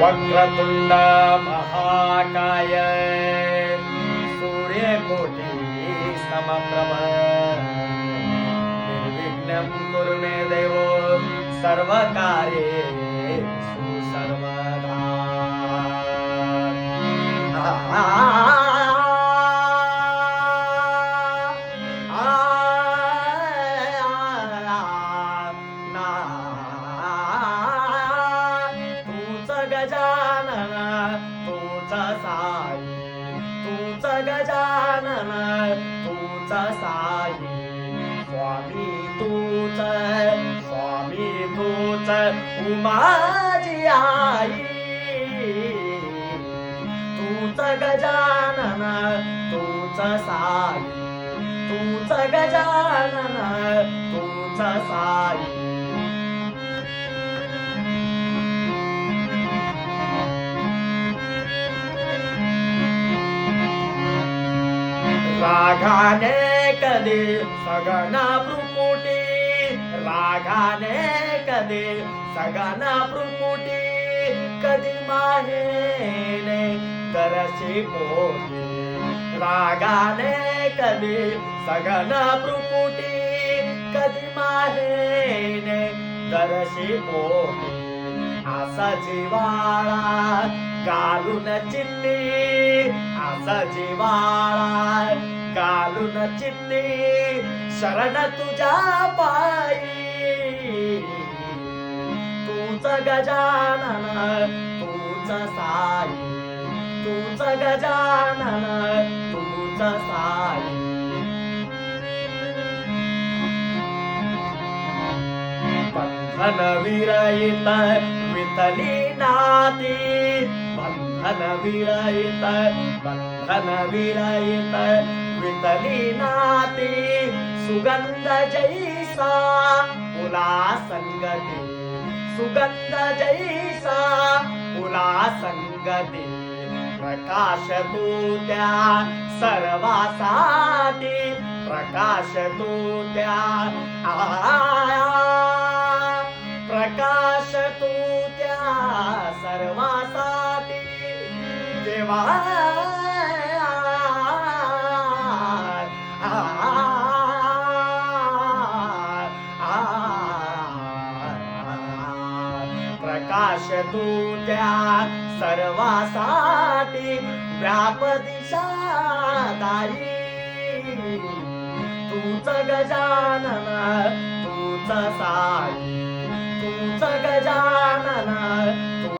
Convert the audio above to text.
वक्रतुंड महाकाय सूर्यकोटि समप्रभ निर्विघ्नं कुरु मे देवो सर्वकार्येषु सर्वदा। गजानन तूच साई, तूच गजानन तूच साई, स्वामी तूच, स्वामी तूच उमाजी आई, तूच गजानन तूच साई, तूच गजानन तूच साई। रागाने कधी सगना भ्रुकुटी, रागाने कधी सगना भ्रुकुटी, कधी माहेने तरसी पोटी, रागाने कधी सगना भ्रुकुटी, कधी माहेने तरसी पोटी, असा जिवाळा घालून चित्ती, असा जिवाळा घालून चित्ती, शरण तुझ्या पायी, तूच गजानन तूच साई, तूच गजानन तूच साई। बंधन विरहित वितली नाती, बंधन विरहित, बंधन विरहित वितली नाती, सुगंध जैसा फुला संगती, सुगंध जैसा फुला संगती, प्रकाश तू त्या सर्वासाठी, प्रकाश तू त्या प्रकाश तू त्या सर्वासाठी, देवा प्रकाश तू त्या सर्वासाठी, व्याप दिशा दाई, तूच गजानन तूच साई, तूच गजानन